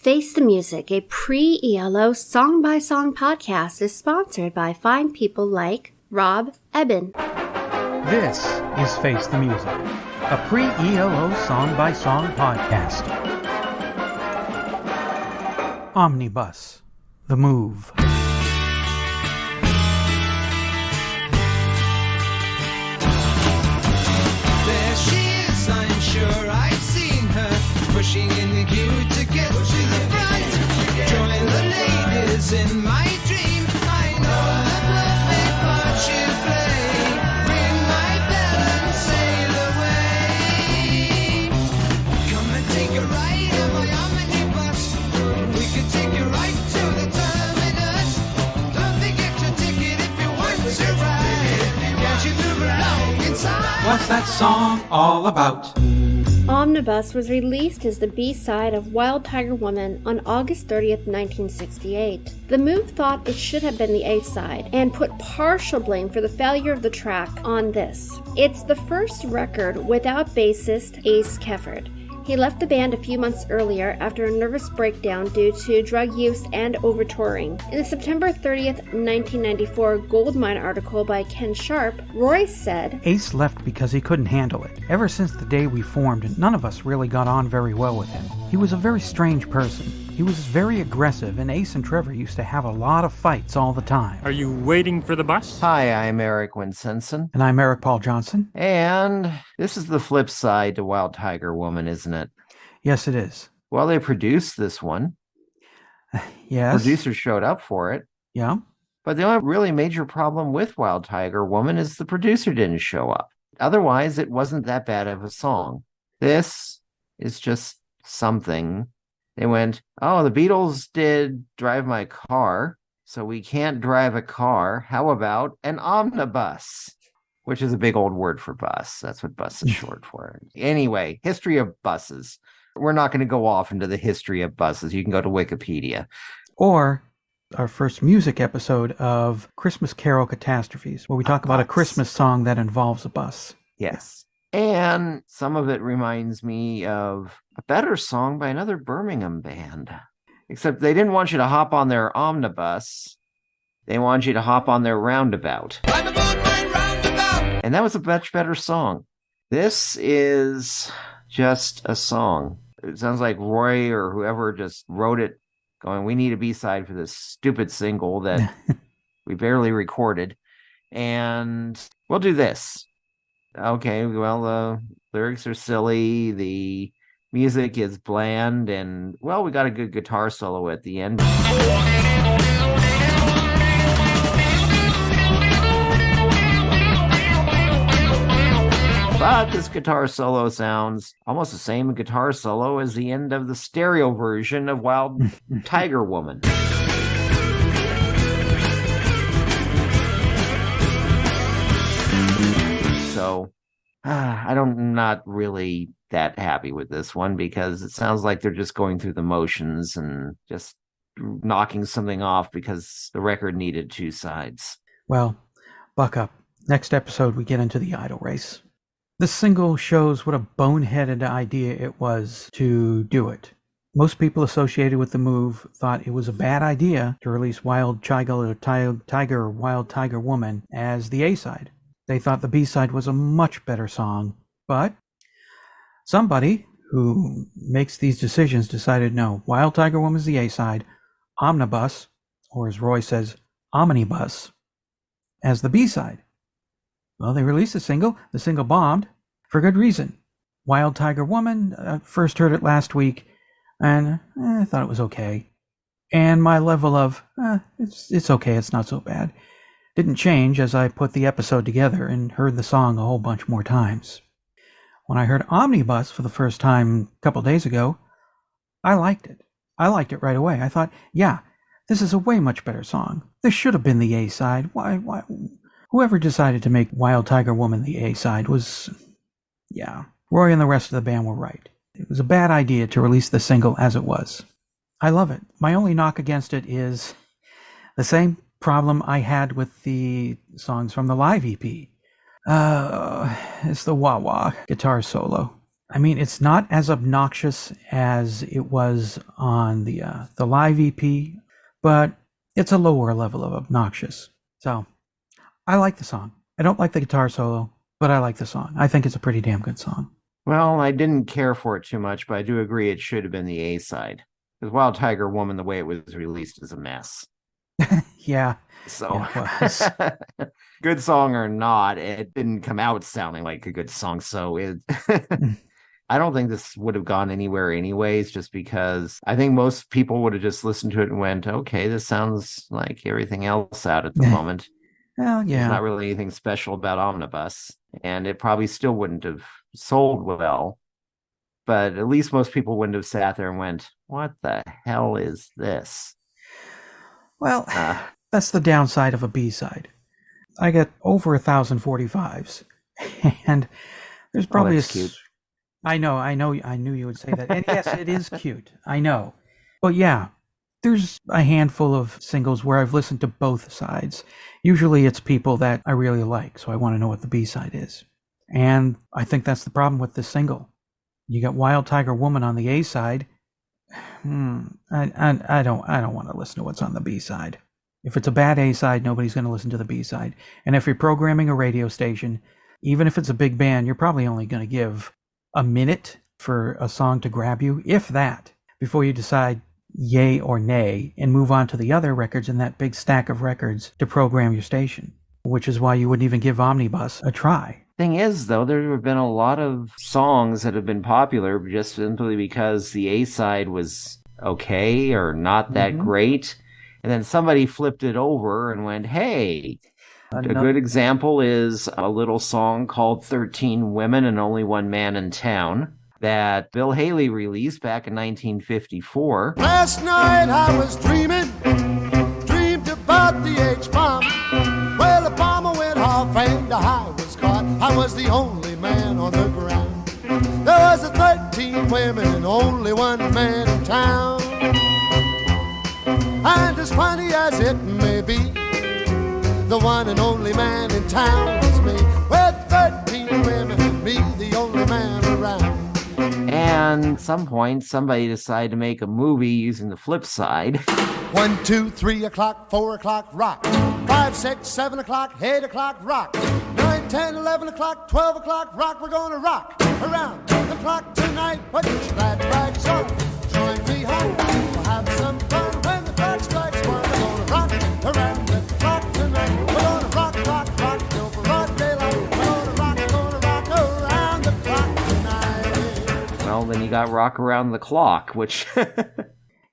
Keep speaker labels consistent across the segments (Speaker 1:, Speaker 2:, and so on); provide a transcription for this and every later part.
Speaker 1: Face the Music, a pre-ELO song-by-song podcast, is sponsored by fine people like Rob Eben.
Speaker 2: This is Face the Music, a pre-ELO song-by-song podcast. Omnibus The Move.
Speaker 3: There she is, I'm sure I've seen her, pushing in the queue to get to the front. Join the ladies in my dream. I know the lovely part she'll play. Ring my bell and sail away. Come and take a ride on my omnibus. We can take you right to the terminus. Don't forget your ticket if you want to ride. Get you to belong inside.
Speaker 2: What's that song all about?
Speaker 1: Omnibus was released as the B-side of Wild Tiger Woman on August 30th, 1968. The Move thought it should have been the A-side and put partial blame for the failure of the track on this. It's the first record without bassist Ace Kefford. He left the band a few months earlier after a nervous breakdown due to drug use and over-touring. In the September 30th, 1994 Goldmine article by Ken Sharp, Roy said,
Speaker 2: Ace left because he couldn't handle it. Ever since the day we formed, none of us really got on very well with him. He was a very strange person. He was very aggressive, and Ace and Trevor used to have a lot of fights all the time.
Speaker 4: Are you waiting for the bus?
Speaker 5: Hi, I'm Eric Winsenson.
Speaker 2: And I'm Eric Paul Johnson.
Speaker 5: And this is the flip side to Wild Tiger Woman, isn't it?
Speaker 2: Yes, it is.
Speaker 5: Well, they produced this one.
Speaker 2: Yes.
Speaker 5: Producers showed up for it.
Speaker 2: Yeah.
Speaker 5: But the only really major problem with Wild Tiger Woman is the producer didn't show up. Otherwise, it wasn't that bad of a song. This is just something. They went, oh, the Beatles did Drive My Car, so we can't drive a car. How about an omnibus? Which is a big old word for bus. That's what bus is short for. Anyway, history of buses. We're not going to go off into the history of buses. You can go to Wikipedia.
Speaker 2: Or our first music episode of Christmas Carol Catastrophes, where we talk about a Christmas song that involves a bus.
Speaker 5: Yes. And some of it reminds me of a better song by another Birmingham band. Except they didn't want you to hop on their omnibus. They wanted you to hop on their roundabout.
Speaker 3: I'm aboard my roundabout.
Speaker 5: And that was a much better song. This is just a song. It sounds like Roy or whoever just wrote it going, we need a B-side for this stupid single that we barely recorded. And we'll do this. Okay, well, the lyrics are silly. The music is bland. And, well, we got a good guitar solo at the end. But this guitar solo sounds almost the same guitar solo as the end of the stereo version of Wild Tiger Woman. So I'm not really that happy with this one because it sounds like they're just going through the motions and just knocking something off because the record needed two sides.
Speaker 2: Well, buck up. Next episode, we get into the idol race. This single shows what a boneheaded idea it was to do it. Most people associated with the Move thought it was a bad idea to release Wild Tiger or Wild Tiger Woman as the A-side. They thought the B-side was a much better song, but somebody who makes these decisions decided no, Wild Tiger Woman's the A-side, Omnibus, or as Roy says, Omnibus, as the B-side. Well, they released the single bombed, for good reason. Wild Tiger Woman, first heard it last week, and I thought it was okay. And my level of, it's okay, it's not so bad, didn't change as I put the episode together and heard the song a whole bunch more times. When I heard Omnibus for the first time a couple days ago, I liked it. I liked it right away. I thought, yeah, this is a way much better song. This should have been the A-side. Why? Whoever decided to make Wild Tiger Woman the A-side was, yeah, Roy and the rest of the band were right. It was a bad idea to release the single as it was. I love it. My only knock against it is the same problem I had with the songs from the live EP. It's the wah-wah guitar solo. I mean, it's not as obnoxious as it was on the live EP, but it's a lower level of obnoxious. So, I like the song. I don't like the guitar solo, but I like the song. I think it's a pretty damn good song.
Speaker 5: Well, I didn't care for it too much, but I do agree it should have been the A-side. Because Wild Tiger Woman, the way it was released, is a mess.
Speaker 2: Yeah.
Speaker 5: So,
Speaker 2: Yeah, it was.
Speaker 5: good song or not, it didn't come out sounding like a good song. So I don't think this would have gone anywhere anyways, just because I think most people would have just listened to it and went, okay, this sounds like everything else out at the moment.
Speaker 2: Well, yeah.
Speaker 5: There's not really anything special about Omnibus, and it probably still wouldn't have sold well. But at least most people wouldn't have sat there and went, what the hell is this?
Speaker 2: Well, that's the downside of a B-side. I get over 1,045s, and there's probably
Speaker 5: cute.
Speaker 2: I knew you would say that. And yes, it is cute. I know. But yeah, there's a handful of singles where I've listened to both sides. Usually it's people that I really like, so I want to know what the B-side is. And I think that's the problem with this single. You got Wild Tiger Woman on the A-side. I don't want to listen to what's on the B-side. If it's a bad A-side, nobody's going to listen to the B-side. And if you're programming a radio station, even if it's a big band, you're probably only going to give a minute for a song to grab you, if that, before you decide yay or nay and move on to the other records in that big stack of records to program your station, which is why you wouldn't even give Omnibus a try.
Speaker 5: Thing is, though, there have been a lot of songs that have been popular just simply because the A-side was okay or not that great. And then somebody flipped it over and went, hey, a good example is a little song called 13 Women and Only One Man in Town that Bill Haley released back in 1954.
Speaker 4: Last night I was dreamed about the H-bomb. Well, the bomber went off and I was caught. I was the only man on the ground. There was 13 women and only one man in town. And as funny as it may be, the one and only man in town is me. With 13 women and me, the only man around.
Speaker 5: And at some point, somebody decided to make a movie using the flip side.
Speaker 4: 1, 2, 3 o'clock, 4 o'clock, rock. 5, 6, 7 o'clock, 8 o'clock, rock. 9, 10, 11 o'clock, 12 o'clock, rock. We're gonna rock around the clock tonight. Put your glad rags on, join me home. We'll have some fun when the clock strikes 1. We're gonna rock around the clock tonight. We're gonna rock till broad daylight. We're gonna rock around the clock tonight.
Speaker 5: Well, then you got Rock Around the Clock, which...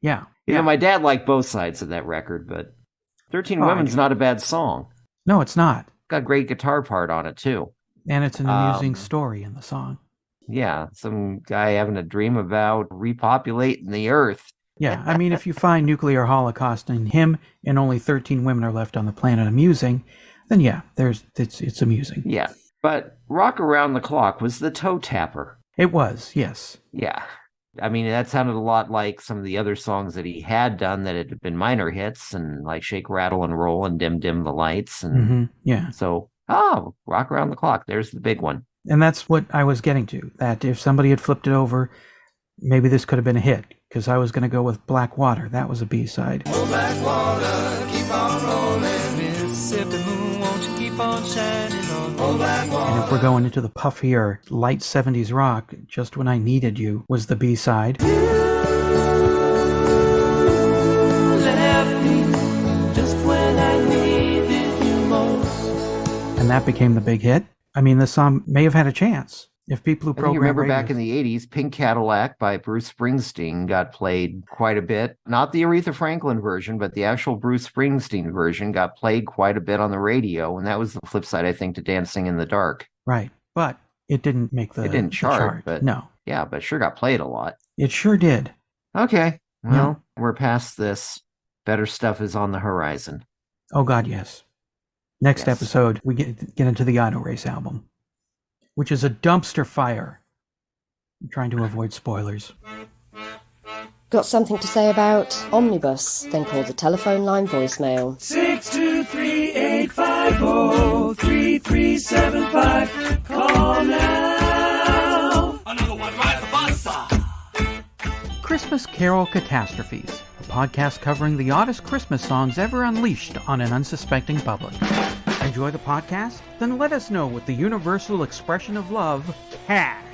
Speaker 2: Yeah.
Speaker 5: You know, my dad liked both sides of that record, but 13 Women's not a bad song.
Speaker 2: No, it's not.
Speaker 5: Got a great guitar part on it, too.
Speaker 2: And it's an amusing story in the song.
Speaker 5: Yeah, some guy having a dream about repopulating the earth.
Speaker 2: Yeah, I mean, if you find nuclear holocaust and him and only 13 women are left on the planet amusing, then yeah, it's amusing.
Speaker 5: Yeah, but Rock Around the Clock was the toe tapper.
Speaker 2: It was, yes.
Speaker 5: Yeah. I mean, that sounded a lot like some of the other songs that he had done that had been minor hits, and like Shake, Rattle, and Roll and Dim Dim the Lights. And
Speaker 2: yeah.
Speaker 5: So, Rock Around the Clock, there's the big one.
Speaker 2: And that's what I was getting to, that if somebody had flipped it over, maybe this could have been a hit, because I was going to go with Black Water. That was a B-side.
Speaker 3: Oh, black water, keep on rolling. Mississippi moon, won't you keep on shining on? Oh, black water.
Speaker 2: And if we're going into the puffier, light 70s rock, Just When I Needed You was the B-side.
Speaker 3: You left me just when I needed you most.
Speaker 2: And that became the big hit. I mean, the song may have had a chance. If people who program
Speaker 5: you remember
Speaker 2: radios...
Speaker 5: back in the 80s, Pink Cadillac by Bruce Springsteen got played quite a bit. Not the Aretha Franklin version, but the actual Bruce Springsteen version got played quite a bit on the radio. And that was the flip side, I think, to Dancing in the Dark.
Speaker 2: Right. But it didn't make the
Speaker 5: It didn't chart,
Speaker 2: chart.
Speaker 5: But
Speaker 2: no.
Speaker 5: Yeah, but it sure got played a lot.
Speaker 2: It sure did.
Speaker 5: Okay. Well, we're past this. Better stuff is on the horizon.
Speaker 2: Oh, God, yes. Next
Speaker 5: Yes.
Speaker 2: episode, we get into the Idle Race album, which is a dumpster fire. I'm trying to avoid spoilers.
Speaker 6: Got something to say about Omnibus? Then call the telephone line voicemail.
Speaker 3: 623-850-3375. Call now. Another one.
Speaker 2: Christmas Carol Catastrophes, a podcast covering the oddest Christmas songs ever unleashed on an unsuspecting public. Enjoy the podcast? Then let us know with the universal expression of love, cash.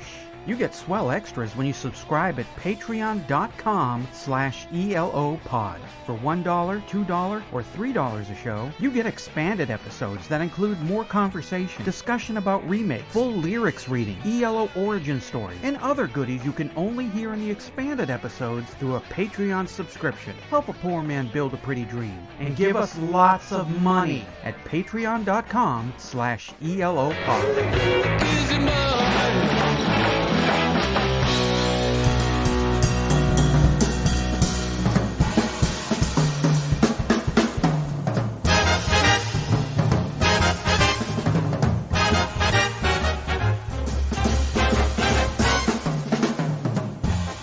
Speaker 2: You get swell extras when you subscribe at patreon.com/ELOpod. For $1, $2, or $3 a show, you get expanded episodes that include more conversation, discussion about remakes, full lyrics reading, ELO origin story, and other goodies you can only hear in the expanded episodes through a Patreon subscription. Help a poor man build a pretty dream, and give us lots of money at patreon.com/ELOpod.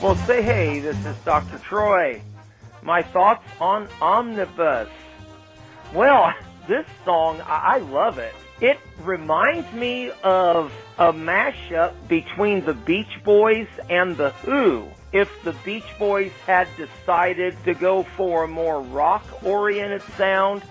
Speaker 7: Well, say hey, this is Dr. Troy. My thoughts on Omnibus. Well, this song, I love it. It reminds me of a mashup between the Beach Boys and the Who. If the Beach Boys had decided to go for a more rock-oriented sound,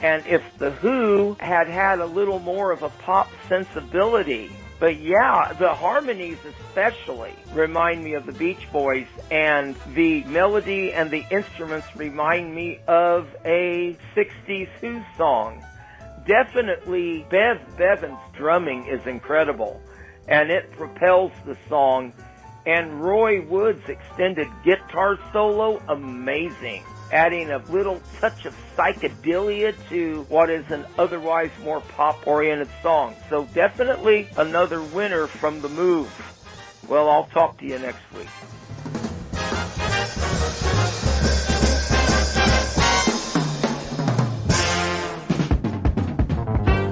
Speaker 7: and if the Who had had a little more of a pop sensibility. But yeah, the harmonies especially remind me of the Beach Boys, and the melody and the instruments remind me of a 60s Who song. Definitely, Bevan's drumming is incredible, and it propels the song, and Roy Wood's extended guitar solo, amazing. Adding a little touch of psychedelia to what is an otherwise more pop-oriented song. So definitely another winner from The Move. Well, I'll talk to you next week.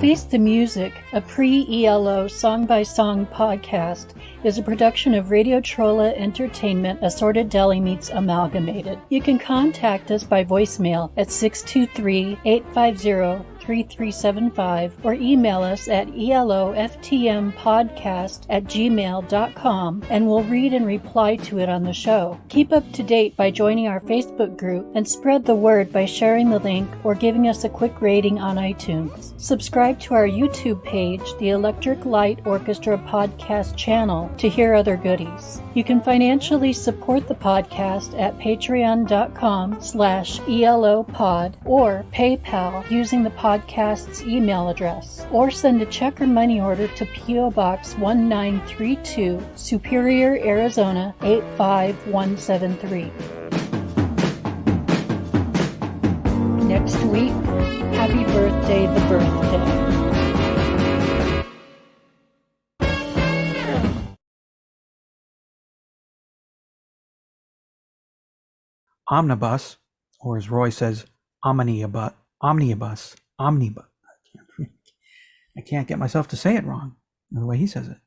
Speaker 8: Face the Music, a pre-ELO song-by-song podcast, is a production of Radio Trolla Entertainment Assorted Deli Meats Amalgamated. You can contact us by voicemail at 623-850-3375 or email us at eloftmpodcast@gmail.com, and we'll read and reply to it on the show. Keep up to date by joining our Facebook group and spread the word by sharing the link or giving us a quick rating on iTunes. Subscribe to our YouTube page, the Electric Light Orchestra Podcast channel, to hear other goodies. You can financially support the podcast at patreon.com/ELOpod or PayPal using the podcast's email address, or send a check or money order to P.O. Box 1932, Superior, Arizona 85173. Next week, happy birthday, the birthday.
Speaker 2: Omnibus, or as Roy says, omnibus. I can't get myself to say it wrong the way he says it.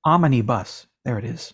Speaker 2: Omnibus. There it is.